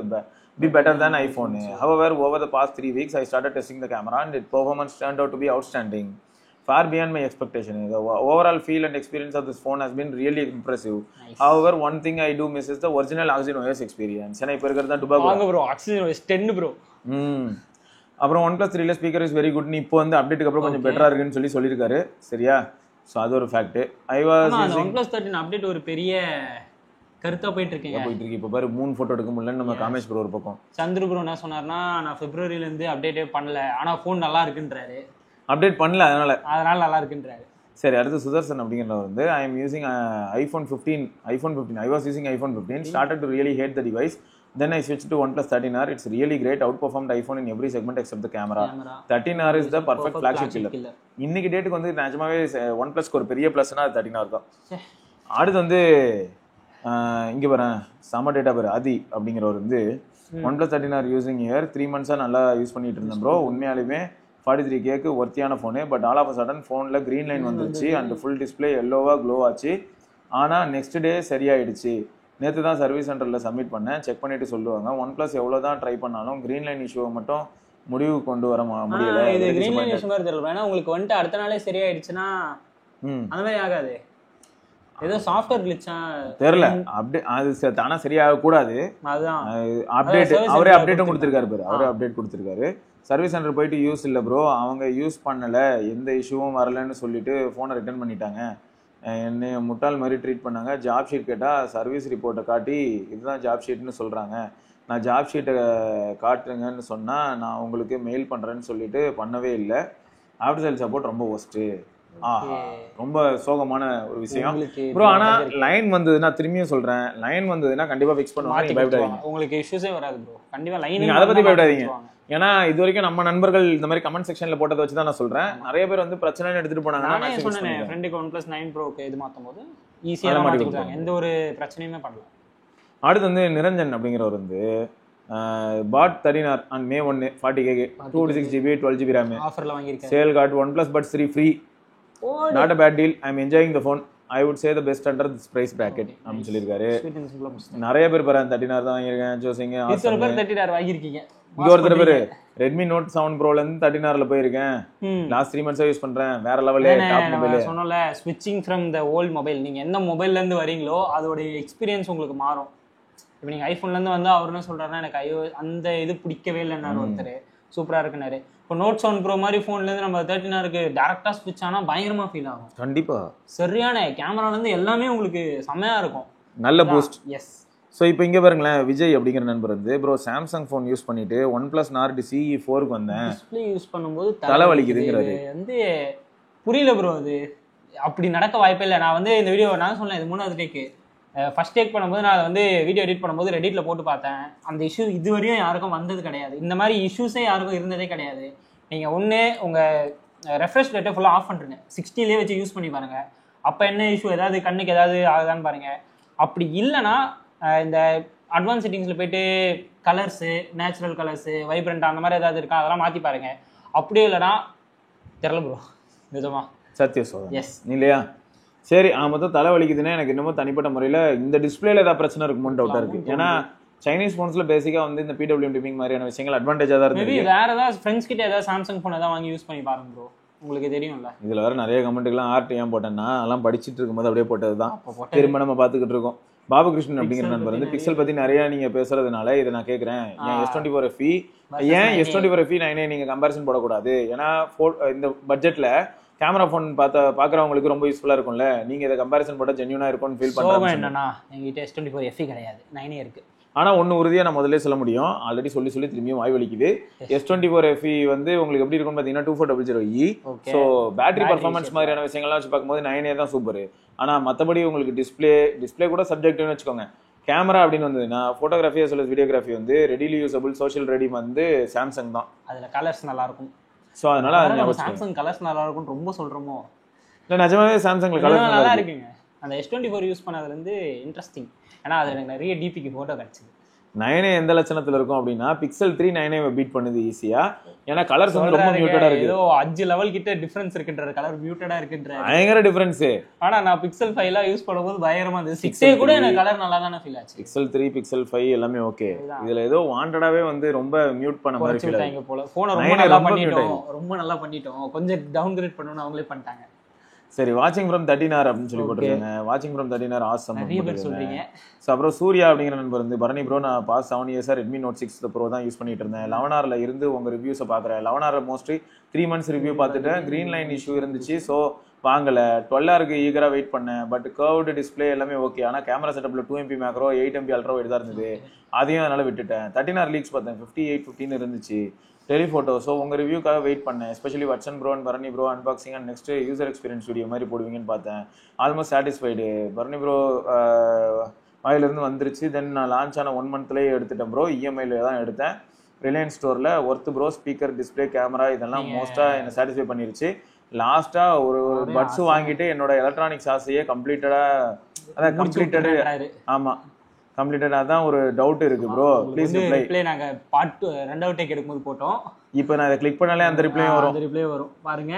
be better than iPhone. However, over the past 3 weeks I started testing the camera and its performance turned out to be outstanding. Far beyond my expectation. The overall feel and experience of this phone has been really impressive. Nice. However, one thing I do miss is the original Oxygen OS experience. ஏன்னா இப்போ இருக்கிறது தான் டுபாகோ. வாங்க bro, Oxygen OS 10 bro. அப்புறம் OnePlus 3ல speaker is very good. இப்போ வந்து அப்டேட்டுக்கு அப்புறம் கொஞ்சம் பெட்டரா இருக்குன்னு சொல்லியிருக்காரு. சரியா? ஸோ அது ஒரு fact. I was using OnePlus 13 update ஒரு பெரிய கருத்தா போயிட்டு இருக்கு. இப்போ பாரு 3 போட்டோ எடுக்க முடியலன்னு நம்ம காமேஷ் ப்ரோ ஒரு பக்கம். சந்திர ப்ரோ என்ன சொன்னார்னா நான் பிப்ரவரியில இருந்து அப்டேட்டே பண்ணல, ஆனா ஃபோன் நல்லா இருக்குன்றாரு. அப்டேட் பண்ணல அதனால நல்லா இருக்குன்றாரு. சரி, அடுத்து சுதர்சன் அப்படிங்கிறவர் வந்து I am using iPhone 15. I was using iPhone 15, started to really hate the device. Then I switched to OnePlus 13R. It's really great, outperformed iPhone in every segment except the camera. 13R is the perfect flagship killer. இன்னைக்கு டேட்டுக்கு வந்து நிஜமாவே OnePlusக்கு ஒரு பெரிய ப்ளஸ்னா அது 13R தான். அடுத்து வந்து இங்க பாரு சம டேட்டா பாரு ஆதி அப்படிங்கிறவர் வந்து OnePlus 13R using year 3 months நல்லா யூஸ் பண்ணிட்டு இருந்தேன் ப்ரோ. உண்மையாலுமே 43Kக்கு ஒர்த்தியான phone. But all of a sudden ஃபோனில் க்ரீன் லைன் வந்துருச்சு அண்ட் ஃபுல் டிஸ்பிளே எல்லோவாக க்ளோ ஆச்சு. ஆனால் நெக்ஸ்ட் டே சரியாயிடுச்சு. நேற்று தான் சர்வீஸ் சென்டரில் சப்மிட் பண்ணேன், செக் பண்ணிட்டு சொல்லுவாங்க. OnePlus எவ்வளோ தான் ட்ரை பண்ணாலும் க்ரீன் லைன் இஷ்யூவை மட்டும் முடிவு கொண்டு வர முடியல. இது க்ரீன் லைன் இஷ்யூ மாதிரி தெரியல. ஏன்னா உங்களுக்கு வந்துட்டு அடுத்த நாளே சரியாயிடுச்சுன்னா அந்த மாதிரி ஆகாது. ஏதோ சாஃப்ட்வேர் கிளிச்சா தெரியல. அப்டேட் அது தானா சரியாக கூடாது. அதுதான் அப்டேட் அவரே அப்டேட்டும் கொடுத்துருக்காரு பாரு. அவரே அப்டேட் கொடுத்துருக்காரு. சர்வீஸ் சென்டர் போயிட்டு யூஸ் இல்லை ப்ரோ, அவங்க யூஸ் பண்ணலை, எந்த இஷ்யூவும் வரலன்னு சொல்லிட்டு ஃபோனை ரிட்டர்ன் பண்ணிட்டாங்க. என்னை முட்டாள் மாதிரி ட்ரீட் பண்ணாங்க. ஜாப் ஷீட் கேட்டால் சர்வீஸ் ரிப்போர்ட்டை காட்டி இதுதான் ஜாப் ஷீட்னு சொல்கிறாங்க. நான் ஜாப் ஷீட்டை காட்டுறேங்கன்னு சொன்னால் நான் உங்களுக்கு மெயில் பண்ணுறேன்னு சொல்லிட்டு பண்ணவே இல்லை. ஆஃப்டர் சேல் சப்போர்ட் ரொம்ப ஒஸ்ட்டு. ரொம்ப சோகமான ஒரு விஷயம் ப்ரோ. ஆனா லைன் வந்ததுன்னா திரும்பியும் சொல்றேன், லைன் வந்ததுன்னா கண்டிப்பா ஃபிக்ஸ் பண்ணுவாங்க. பயப்படாதீங்க, உங்களுக்கு இஷ்யூஸே வராது ப்ரோ. கண்டிப்பா லைன் நீங்க அதை பத்தி பயப்படாதீங்க. ஏன்னா இது வரைக்கும் நம்ம நண்பர்கள் இந்த மாதிரி கமெண்ட் செக்ஷன்ல போட்டதை வச்சு தான் நான் சொல்றேன். நிறைய பேர் வந்து பிரச்சனைன்னு எடுத்துட்டு போனாங்க. நான் சொன்னேன் ஃப்ரெண்டுக்கு OnePlus 9 Proக்கு இது மாத்தும்போது ஈஸியா மாத்தி கொடுத்தாங்க, எந்த ஒரு பிரச்சனையுமே பண்ணல. அடுத்து வந்து நிரஞ்சன் அப்படிங்கிறவர் வந்து bought 13R on May 1 40K 256GB 12GB RAM ஆஃபர்ல வாங்கிருக்கேன். Sale got OnePlus Buds 3 free. Not a bad deal. I'm enjoying the phone. I would say the best under this price bracket அப்படின்னு சொல்லியிருக்காரு. நிறைய பேர் பாரு 13R தான் வாங்கியிருக்கேன். ஜோசிங்க இத்தனை பேர் 13R வாங்கியிருக்கீங்க. இங்க ஒருத்தர் பேரு Redmi Note 7 Proல இருந்து 13Rல போயிருக்கேன். லாஸ்ட் 3 months யூஸ் பண்றேன். வேற லெவல்ல டாப் மொபைல். சொன்னல ஸ்விட்சிங் ஃப்ரம் தி ஓல்ட் மொபைல். நீங்க எந்த மொபைல்ல இருந்து வரீங்களோ அதோட எக்ஸ்பீரியன்ஸ் உங்களுக்கு மாறும். இப்போ நீங்க ஐபோன்ல இருந்து வந்து அவர் என்ன சொல்றாருன்னா எனக்கு அந்த இது பிடிக்கவே இல்லைன்னாரு ஒருத்தர். சூப்பரா இருக்குனாரு. இப்போ Note 7 Pro மாதிரி ஃபோன்ல இருந்து நம்ம 13Rக்கு டைரக்டா ஸ்விட்ச் ஆனா பயங்கரமா ஃபீல் ஆகும். கண்டிப்பா சரியான கேமரால இருந்து எல்லாமே உங்களுக்கு செமையா இருக்கும். நல்ல பூஸ்ட். எஸ். ஸோ இப்போ இங்கே பாருங்களேன், விஜய் அப்படிங்கிற நண்பர் வந்து ப்ரோ சாம்சங் ஃபோன் யூஸ் பண்ணிட்டு OnePlus Nord CE4க்கு வந்தேன். டிஸ்பிளே யூஸ் பண்ணும்போது தலைவலிக்குதுங்கிறாரு. வந்து புரியல ப்ரோ, அது அப்படி நடக்க வாய்ப்பே இல்லை. நான் வந்து இந்த வீடியோ நான் சொன்னேன், இது 3வது டேக்கு. ஃபர்ஸ்ட் டேக் பண்ணும்போது நான் வந்து வீடியோ எடிட் பண்ணும்போது ரெடிட்டில் போட்டு பார்த்தேன். அந்த இஷ்யூ இது வரையும் யாருக்கும் வந்தது கிடையாது. இந்த மாதிரி இஷ்யூஸே யாருக்கும் இருந்ததே கிடையாது. நீங்கள் ஒன்று உங்கள் ரெஃப்ரெஷ் ரேட்டை ஃபுல்லாக ஆஃப் பண்ணுறீங்க, 60லேயே வச்சு யூஸ் பண்ணி பாருங்கள். அப்போ என்ன இஷ்யூ, ஏதாவது கண்ணுக்கு ஏதாவது ஆகுதான்னு பாருங்கள். அப்படி இல்லைன்னா இந்த அட்வான்ஸ் செட்டிங்ஸில் போய்ட்டு கலர்ஸு, நேச்சுரல் கலர்ஸு, வைப்ரண்ட் அந்த மாதிரி ஏதாவது இருக்கா அதெல்லாம் மாற்றி பாருங்கள். அப்படியே இல்லைனா தெரில ப்ரோ, நிஜமா சத்திய சோதனை. எஸ் இல்லையா? சரி மொத்தம் தலை வலிக்குதுன்னா எனக்கு இன்னமும் தனிப்பட்ட முறையில் இந்த டிஸ்பிளேல ஏதாவது பிரச்சனை இருக்குமோன்னு டவுட்டாக இருக்கு. ஏன்னா சைனீஸ் போன்ஸ்ல பேசிக்கா வந்து இந்த PWM டிப்பிங் மாதிரியான விஷயங்கள் அட்வான்டேஜா தான் இருக்கு. மேபி வேற ஏதாவது ஃப்ரெண்ட்ஸ் கிட்ட ஏதாவது சாம்சங் போன் ஏதாவது வாங்கி யூஸ் பண்ணி பாருங்க ப்ரோ, உங்களுக்கு தெரியும்ல. இதுல வேற நிறைய கமெண்ட்லாம் ஆர்ட் ஏன் போட்டேன்னா அதெல்லாம் படிச்சுட்டு இருக்கும்போது அப்படியே போட்டதுதான் திரும்ப நம்ம பாத்துக்கிட்டு இருக்கோம். பாபகிருஷ்ணன் அப்படிங்கிற நண்பர் வந்து பிக்சல் பத்தி நிறைய நீங்க பேசுறதுனால இதை நான் கேட்கறேன். ஏன் S24 FE ஏன் S24 FE 9A நீங்க கம்பேரிசன் போடக்கூடாது? ஏன்னா இந்த பட்ஜெட்ல கேமரா போன் பாக்குறவங்களுக்கு ரொம்ப யூஸ்ஃபுல்லா இருக்கும்ல. நீங்க இதை கம்பேரிசன் போட்டா ஜென்யூனா இருக்கும்னு ஃபீல் பண்றேன். என்னன்னா என்கிட்ட S24 FE கிடையாது, 9A இருக்கு. ஆனா ஒன்னு உறுதியா நான் முதல்ல சொல்ல முடியும், ஆல்ரெடி சொல்லி திரும்பியும் வாய் வலிக்குது. S24 FE வந்து உங்களுக்கு எப்படி இருக்கும்னு பாத்தீங்கன்னா 2400E. ஸோ பேட்டரி பர்ஃபார்மன்ஸ் மாதிரியான விஷயங்கள்லாம் வச்சு பார்க்கும்போது 9A தான் சூப்பர். ஆனா மற்றபடி உங்களுக்கு டிஸ்பிளே கூட சப்ஜெக்ட்னு வச்சுக்கோங்க. கேமரா அப்படின்னு வந்ததுன்னா photography as well as videography வந்து ரெடிலி யூசபிள் சோஷியல் ரெடி வந்து சாம்சங் தான். அதுல கலர்ஸ் நல்லா இருக்கும். ஸோ அதனால சாம்சங் கலர்ஸ் நல்லா இருக்கும்னு ரொம்ப சொல்றோமோ? இல்லை நிஜமாவே சாம்சங்ல கலர்ஸ் நல்லா இருக்குங்க. அந்த S24 யூஸ் பண்ணதுல இருந்து இன்ட்ரெஸ்டிங். ஏன்னா அது எனக்கு நிறைய டிபிக்கு போட்டோ கிடைச்சது. 9A எந்த லட்சணத்துல இருக்கும் அப்படின்னா Pixel 3 9A பீட் பண்ணுது ஈஸியா. ஏன்னா கலர்ஸ் வந்து ரொம்ப மியூட்டடா இருக்கு. ஏதோ 5 லெவல் கிட்ட டிஃபரன்ஸ் இருக்குன்ற, கலர் மியூட்டடா இருக்குன்ற பயங்கர டிஃபரன்ஸ். ஆனா நான் Pixel 5 ல யூஸ் பண்ணும்போது பயங்கரமா இருந்துச்சு. 6A கூட எனக்கு கலர் நல்லா தான ஃபீல் ஆச்சு. Pixel 3 Pixel 5 எல்லாமே ஓகே. இதுல ஏதோ வாண்டடாவே வந்து ரொம்ப மியூட் பண்ண மாதிரி ஃபீல் ஆச்சு போல. போன ரொம்ப நல்லா பண்ணிட்டோம். கொஞ்சம் டவுன்கிரேட் பண்ணனும் அவங்களே பண்ணிட்டாங்க. சரி, வாட்சிங் ஃப்ரம் 13R அப்படின்னு சொல்லி போட்டுருக்காங்க. வாட்சிங் ஃப்ரம் 13R ஆசம் நிறைய பேர் சொல்றீங்க. ஸோ அப்புறம் சூர்யா அப்படிங்கிற நண்பர் வந்து பரணி ப்ரோ நான் பாஸ் 7 இயர்ஸாக Redmi Note 6 Pro தான் யூஸ் பண்ணிட்டு இருந்தேன். 11Rல இருந்து உங்க ரிவ்யூஸை பார்க்குறேன். 11Rல மோஸ்ட்லி 3 months ரிவ்யூ பார்த்துட்டேன். கிரீன் லைன் இஷ்யூ இருந்துச்சு, ஸோ வாங்கல. 12Rக்கு ஈகராக வெயிட் பண்ணேன். பட் கர்வ்டு டிஸ்பிளே எல்லாமே ஓகே. ஆனால் கேமரா செட்டப்ல 2MP macro 8MP ultra wide தான் இருந்தது. அதையும் அதனால விட்டுட்டேன். 13R லீக்ஸ் பார்த்தேன், 58-15 இருந்துச்சு டெலிஃபோட்டோ. ஸோ உங்கள் ரிவ்யூக்காக வெயிட் பண்ணேன். Especially Watson bro and Bharani bro unboxing and next user experience video மாதிரி போடுவீங்கன்னு பார்த்தேன். Almost satisfied. பரணி ப்ரோ வாயிலிருந்து வந்துருச்சு. தென் நான் லான்ச் ஆன 1 monthலேயே எடுத்துட்டேன் ப்ரோ. EMIல தான் எடுத்தேன். ரிலையன்ஸ் ஸ்டோரில் worth bro. Speaker, display, camera இதெல்லாம் மோஸ்ட்டாக என்னை சாட்டிஸ்ஃபை பண்ணிருச்சு. லாஸ்ட்டாக ஒரு பட்ஸ் வாங்கிட்டு என்னோட எலக்ட்ரானிக்ஸ் ஆசையே கம்ப்ளீட்டடு. ஆமாம், கம்ப்ளீட்டட். அதான் ஒரு டவுட் இருக்கு ப்ரோ, ப்ளீஸ் ரிப்ளை. நாங்க பார்ட் 2வது டேக் எடுக்கும்போது போட்டோம். இப்போ நான் இதை கிளிக் பண்ணாலே அந்த ரிப்ளையும் வரும் பாருங்க.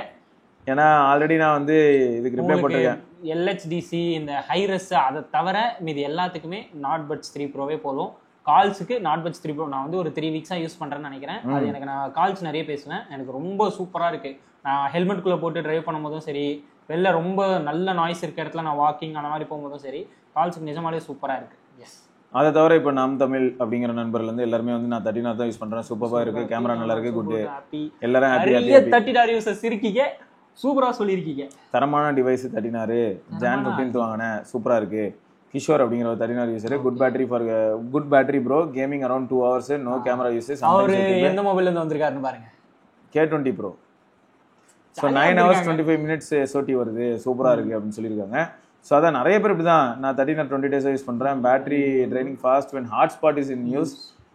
ஏன்னா ஆல்ரெடி நான் வந்து இதுக்கு ரிப்ளை போட்டிருக்கேன். LHDC இந்த ஹைரஸ் அதை தவிர மீது எல்லாத்துக்குமே நாட் பட்ஸ் 3 ப்ரோவே போதும். கால்ஸுக்கு நாட் பட்ஸ் 3 ப்ரோ நான் வந்து ஒரு 3 weeks யூஸ் பண்றேன்னு நினைக்கிறேன். அது எனக்கு நான் கால்ஸ் நிறைய பேசுவேன், எனக்கு ரொம்ப சூப்பரா இருக்கு. நான் ஹெல்மெட்குள்ள போட்டு டிரைவ் பண்ணும்போதும் சரி, வெளில ரொம்ப நல்ல நாய்ஸ் இருக்க இடத்துல நான் வாக்கிங் அந்த மாதிரி போகும்போதும் சரி, கால்ஸுக்கு நிஜமாலே சூப்பரா இருக்கு. எஸ். அதை தவிர இப்போ நாம் தமிழ் அப்படிங்கிற நண்பர்லேருந்து எல்லாருமே வந்து நான் 13R தான் யூஸ் பண்றேன். சூப்பராக இருக்கு, கேமரா நல்லா இருக்கு, குட். எல்லாரும் ஹாப்பி. 13R யூசர்ஸ் இருக்கீங்க, சூப்பரா சொல்லியிருக்கீங்க. தரமான டிவைஸ் 13R. Jan 15th வாங்கினேன், சூப்பரா இருக்கு. கிஷோர் அப்படிங்கிற ஒரு 13R user. Good battery bro. Gaming around 2 hours, no camera usage. அவரு எந்த மொபைல்ல இருந்து வந்திருக்காருன்னு பாருங்க. K20 Pro. So 9 hours 25 minutes SOT வருது, சூப்பரா இருக்கு அப்படின்னு சொல்லியிருக்காங்க. ஸோ அதான் நிறைய பேர் இப்படி தான். நான் 13R 20 days யூஸ் பண்ணுறேன். Battery training fast when hotspot is in use.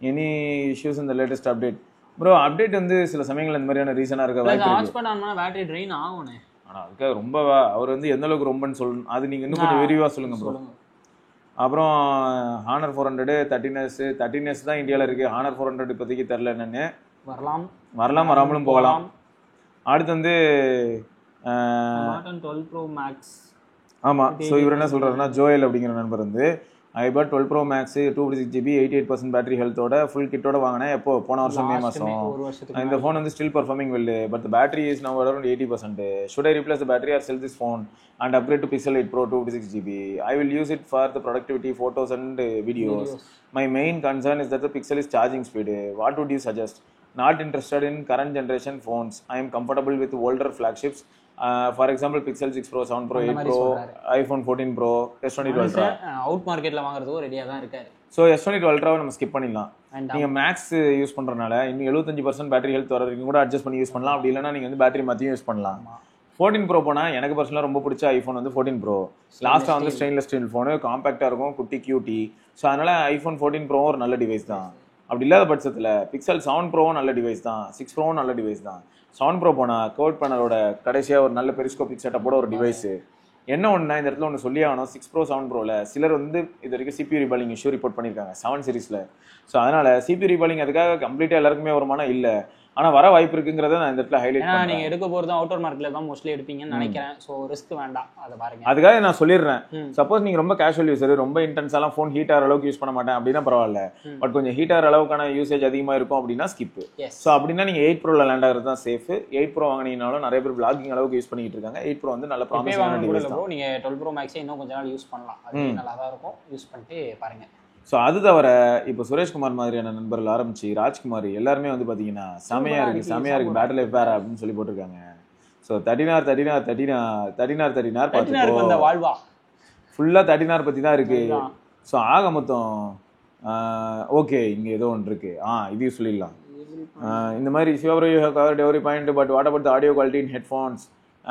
Any issues in the latest update bro? Update வந்து சில சமயங்கள் இந்த மாதிரியான ரீசனாக இருக்க வாய்ப்பு இருக்கு. ஹாட்ஸ்பாட் ஆனா பேட்டரி ட்ரைன் ஆகும்னே. ஆனால் அதுக்காக ரொம்ப அவர் வந்து எந்த அளவுக்கு ரொம்பன்னு சொல்லணும், அது நீங்கள் இன்னும் கொஞ்சம் விரிவாக சொல்லுங்கள் ப்ரோ. அப்புறம் Honor 400 13S தான் இந்தியாவில் இருக்குது. Honor 400 இப்போதைக்கு தெரில என்னன்னு. வரலாம் வராமலும் போகலாம். அடுத்து வந்து 12 Pro Max. ஆமாம். ஸோ இவர் என்ன சொல்கிறாருன்னா, ஜோயல் அப்படிங்கிற நண்பர் வந்து I bought 12 Pro Max 256GB 88% battery ஹெல்த்தோட ஃபுல் கிட்டோட வாங்கினேன். எப்போ? போன வருஷம் மே மாதம். இந்த ஃபோன் வந்து still performing well, but the battery is now around 80%. Should I replace the battery or sell this phone and upgrade to Pixel 8 Pro 256GB? I will use it for the productivity, photos and videos. My main concern is that the Pixel is charging speed. What would you suggest? Not interested in current generation phones. I am comfortable with older flagships. For example, Pixel 6 Pro, 7 Pro, 8 Pro, iPhone 14 Pro, S22 Ultra. Out மார்க்கெட்ல வாங்குறதுக்கு ரெடியா தான் இருக்காரு. So S22 Ultraவை நம்ம skip பண்ணிடலாம். நீங்க maths use பண்றனால இன்னும் 75% battery health வர வரைக்கும் கூட அட்ஜஸ்ட் பண்ணி யூஸ் பண்ணலாம். அப்படி இல்லைன்னா நீங்க வந்து பேட்டரி மாத்தியும் யூஸ் பண்ணலாம். 14 Pro போனா எனக்கு பர்சனலா ரொம்ப பிடிச்ச ஐபோன் வந்து 14 Pro. லாஸ்டா வந்து ஸ்டெயின்லெஸ் ஸ்டீல் ஃபோனு, காம்பாக்டா இருக்கும், குட்டி கியூட்டி. ஸோ அதனால ஐபோன் 14 Pro ஒரு நல்ல டிவைஸ் தான். அப்படி இல்லாத பட்சத்தில் Pixel 7 Pro நல்ல டிவைஸ் தான், 6 Pro நல்ல டிவைஸ் தான். 7 Pro போனால் கர்வ் பேனலோட கடைசியாக ஒரு நல்ல பெரிஸ்கோபிக் செட்டப்போட ஒரு டிவைஸு. என்ன ஒன்றுனா இந்த இடத்துல ஒன்று சொல்லி ஆகணும், 6 Pro 7 Proல சிலர் வந்து இது வரைக்கும் CPU ரீபாலிங் இஷ்யூ ரிப்போர்ட் பண்ணியிருக்காங்க 7 சீரிஸில். ஸோ அதனால் CPU ரீபாலிங் அதுக்காக கம்ப்ளீட்டாக எல்லாருக்குமே வருமானம் இல்லை. ஆனா வர வாய்ப்பு இருக்குங்கிறத நான் இந்த இடத்துல ஹைலைட் பண்ணேன். நீங்க எடுக்க போறது அவுட்டர் மார்க்கெட்ல தான் மோஸ்ட்லி எடுப்பீங்கன்னு நினைக்கிறேன். சோ ரிஸ்க் வேண்டாம், அத பாருங்க. அதுக்காக நான் சொல்லிடுறேன், சப்போஸ் நீங்க ரொம்ப கேஷுவல் யூசர், ரொம்ப இன்டென்ஸாலாம் ஃபோன் ஹீட் ஆகிற அளவுக்கு யூஸ் பண்ண மாட்டேன் அப்படின்னா பரவாயில்ல. பட் கொஞ்சம் ஹீட் ஆகிற அளவுக்கான யூசேஜ் அதிகமா இருக்கும் அப்படின்னா ஸ்கிப். ஸோ அப்படின்னா நீங்க 8 Pro லேண்ட் ஆகிறது தான் சேஃப். 8 Pro வாங்கினீங்கனாலும் நிறைய பேர் vlogging அளவுக்கு யூஸ் பண்ணிட்டு இருக்காங்க. 8 Pro வந்து நல்ல ப்ராமிசிங்கான டிவைஸ் தான். நீங்க 12 Pro Max இன்னும் கொஞ்ச நாள் யூஸ் பண்ணலாம், அது நல்லா தான் இருக்கும். யூஸ் பண்ணிட்டு பாருங்க. ஸோ அது தவிர இப்போ சுரேஷ்குமார் மாதிரியான நண்பர்கள் ஆரம்பிச்சு ராஜ்குமார் எல்லாருமே வந்து பார்த்தீங்கன்னா செமையா இருக்கு பேட்டில் லைஃப் வேற அப்படின்னு சொல்லி போட்டிருக்காங்க. ஸோ 39 வாழ்வா ஃபுல்லாக 39 பற்றி தான் இருக்கு. ஸோ ஆக மொத்தம் ஓகே, இங்கே ஏதோ ஒன்று இருக்கு. இதையும் சொல்லிடலாம். இந்த மாதிரி Sivapuram you have covered every point, but what about the audio quality in headphones?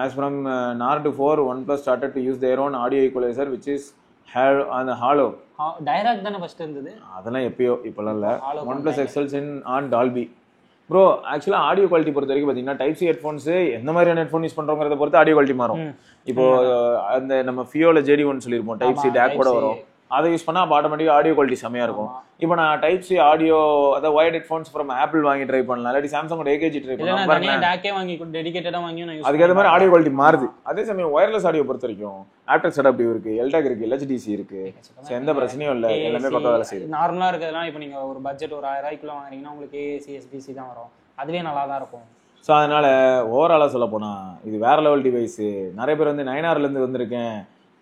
As from Nord 4, OnePlus started to use their own audio equalizer which is அந்த ஹாலோ டைரக்ட் தானே ஃபர்ஸ்ட் இருந்தது. அதெல்லாம் எப்பயோ, இப்போலாம் இல்லை. OnePlus excels in on Dolby. Bro ஆக்சுவலாக audio quality பொறுத்த வரைக்கும் பார்த்தீங்கன்னா டைப் சி ஹெட்ஃபோன்ஸ் எந்த மாதிரியான ஹெட்ஃபோன் யூஸ் பண்ணுறோங்கிறத பொறுத்து ஆடியோ குவாலிட்டி மாறும். இப்போ அந்த நம்ம ஃபியோல JD1 சொல்லியிருப்போம், டைப் சி டேக் கூட வரும். அதை யூஸ் பண்ணால் அப்போ ஆட்டோமேட்டிக்காக ஆடியோ குவாலிட்டி செம்மையாக இருக்கும். இப்போ நான் டைப் சி ஆடியோ அதாவது ஒயர்ட் ஹெட்ஃபோன்ஸ் ஃப்ரம் ஆப்பிள் வாங்கி ட்ரை பண்ணலாம், இல்லாட்டி சாம்சங்கோட AKG ட்ரை பண்ணலாம். அதுக்கேற்ற மாதிரி ஆடியோ குவாலிட்டி மாறுது. அதே சமயம் ஒயர்லெஸ் ஆடியோ பொறுத்த வரைக்கும் ஆப்டெக்ஸ் அடாப்டிவ் இருக்கு, எல்டாக் இருக்கு, LHDC இருக்கு. எந்த பிரச்சனையும் இல்லை, எல்லாமே பக்கம் வேலை செய்யுது. நார்மலாக இருக்கிறதுலாம் இப்போ நீங்கள் ஒரு பட்ஜெட் ஒரு 1000 ரூபாய்க்குள்ள வாங்குறீங்கன்னா உங்களுக்கு ACSBC தான் வரும், அதுவே நல்லா தான் இருக்கும். ஸோ அதனால ஓவராலாக சொல்ல போனால் இது வேற லெவல் டிவைஸு. நிறைய பேர் வந்து 9Rலேருந்து வந்திருக்கேன்,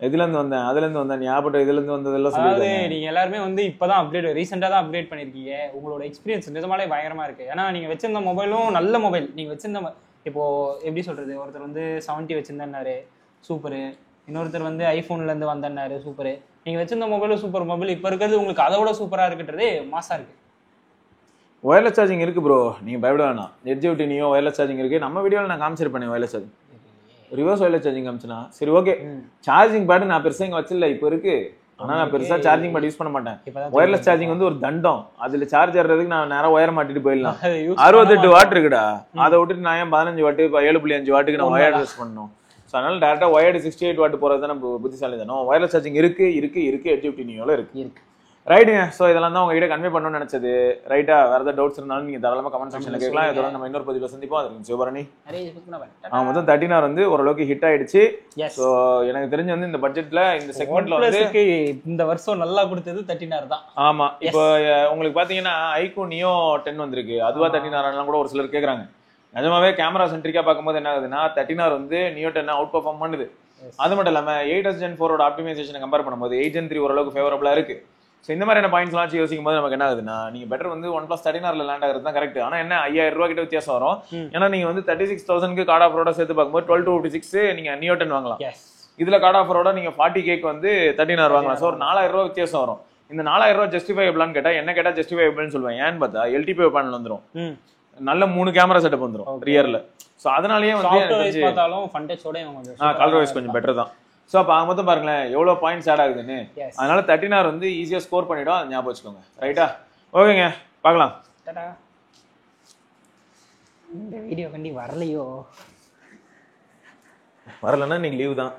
எதுலேருந்து வந்தேன் அதுலேருந்து வந்தேன், ஞாபகம் இதுலேருந்து வந்ததெல்லாம் சொல்லுவாங்க. நீங்கள் எல்லாருமே வந்து இப்போ தான் அப்டேட், ரீசெண்டாக தான் அப்டேட் பண்ணியிருக்கீங்க. உங்களோட எக்ஸ்பீரியன்ஸ் நிஜமாலே பயங்கரமாக இருக்குது. ஏன்னா நீங்கள் வச்சிருந்த மொபைலும் நல்ல மொபைல். நீங்கள் வச்சிருந்த இப்போது எப்படி சொல்கிறது, ஒருத்தர் வந்து 70 வச்சுருந்தாரு சூப்பரு, இன்னொருத்தர் வந்து ஐஃபோன்லேருந்து வந்தேன்னாரு சூப்பரு. நீங்கள் வச்சிருந்த மொபைலும் சூப்பர் மொபைல், இப்போ இருக்கிறது உங்களுக்கு அதை விட சூப்பராக இருக்குன்றது மாசாக இருக்குது. ஒயர்லெஸ் சார்ஜிங் இருக்கு ப்ரோ, நீங்கள் பயப்பட வேணாம். எட்ஜ் நீயோ ஒயர்லெஸ் சார்ஜிங் இருக்கு. நம்ம வீடியோவில் நான் காமிச்சிருப்பேன் wireless charging, reverse wireless charging காமிச்சுனா சரி ஓகே. சார்ஜிங் பேட் நான் பெருசாக இங்கே வச்சிடல, இப்போ இருக்கு. ஆனால் நான் பெருசாக சார்ஜிங் பேட் யூஸ் பண்ண மாட்டேன். ஒயர்லெஸ் சார்ஜிங் வந்து ஒரு தண்டம், அதில் சார்ஜ் ஏறதுக்கு நான் நேரம் ஒயர் மாட்டிட்டு போயிடலாம். 68 வாட் இருக்குடா, அதை விட்டுட்டு நான் ஏன் 15 வாட்டு 7.5 வாட்டுக்கு நான் ஒயர் யூஸ் பண்ணணும். ஸோ அதனால டேரக்டாக ஒயர்டு 68 வாட் போகிறது தான் நம்ம புத்திசாலி தானோ. ஒயர்லெஸ் சார்ஜிங் இருக்கு எட்ஜ் நியோல இருக்கு. ரைட்டுங்க. ஸோ இதெல்லாம் தான் உங்ககிட்ட கன்வே பண்ணணும்னு நினைச்சது. ரைட்டா, வேற ஏதாவது டவுட்ஸ் இருந்தாலும் நீங்க தாராளமாக கமெண்ட் செக்ஷன்ல கேட்கலாம். இதோட நம்ம இன்னொரு பதிவில் சந்திப்போம். அது சிவபரணி. மொத்தம் 39 வந்து ஓரளவுக்கு ஹிட் ஆயிடுச்சு. ஸோ எனக்கு தெரிஞ்சு வந்து இந்த பட்ஜெட்ல இந்த செக்மெண்ட்ல வந்து இந்த வருஷம் நல்லா கொடுத்தது 39 தான். ஆமா, இப்போ உங்களுக்கு பாத்தீங்கன்னா iQOO Neo 10 வந்திருக்கு, அதுவா 39 கூட ஒரு சிலர் கேட்கறாங்க. நிஜமாவே கேமரா சென்ட்ரிக்கா பார்க்கும்போது என்ன ஆகுதுன்னா 39 வந்து Neo 10 அவுட் பெர்ஃபார்ம் பண்ணுது. அது மட்டும் இல்லாம 8s Gen 4 ஆப்டிமைசேஷனை கம்பேர் பண்ணும்போது 8 Gen 3 ஓரளவுக்கு ஃபேவரபிளா இருக்கு. ஸோ இந்த மாதிரியான பாயிண்ட்ஸ்லாம் வச்சு யோசிக்கும் போது நமக்கு என்ன ஆகுதுன்னா, நீங்க பெட்டர் வந்து OnePlus 13 லேண்ட் ஆகிறது தான் கரெக்ட். ஆனா என்ன 5000 ரூபாய் கிட்ட வித்தியாசம் வரும். ஏன்னா நீங்க வந்து 36,000க்கு கார்ட் ஆஃபரோட சேர்த்து பார்க்கும்போது 12,256 நீங்க Neo 10 வாங்கலாம். இதுல கார்ட் ஆஃபரோட நீங்க 40Kக்கு வந்து 39 வாங்கலாம். ஸோ ஒரு 4000 ரூபாய் வித்தியாசம் வரும். இந்த 4000 ரூபாய் ஜஸ்டிஃபைபிளான்னு கேட்டா என்ன கேட்டா ஜஸ்டிஃபைபிள்னு சொல்லுவேன். ஏன்னு பார்த்தா LTPO பேனல் வந்துடும், நல்ல 3 கேமரா செட்டப் வந்துடும் ரியர்ல. ஸோ அதனாலேயே வந்து கலர் வைஸ் கொஞ்சம் பெட்டர் தான். ஸோ அப்போ அவங்க மொத்தம் பாருங்களேன் எவ்வளோ பாயிண்ட்ஸ் ஆட் ஆகுதுன்னு. அதனால 39 வந்து ஈஸியாக ஸ்கோர் பண்ணிடும், அது ஞாபகம் வச்சுக்கோங்க. ரைட்டா, ஓகேங்க, பார்க்கலாம். இந்த வீடியோ கண்டி வரலையோ, வரலன்னா இன்னைக்கு லீவு தான்.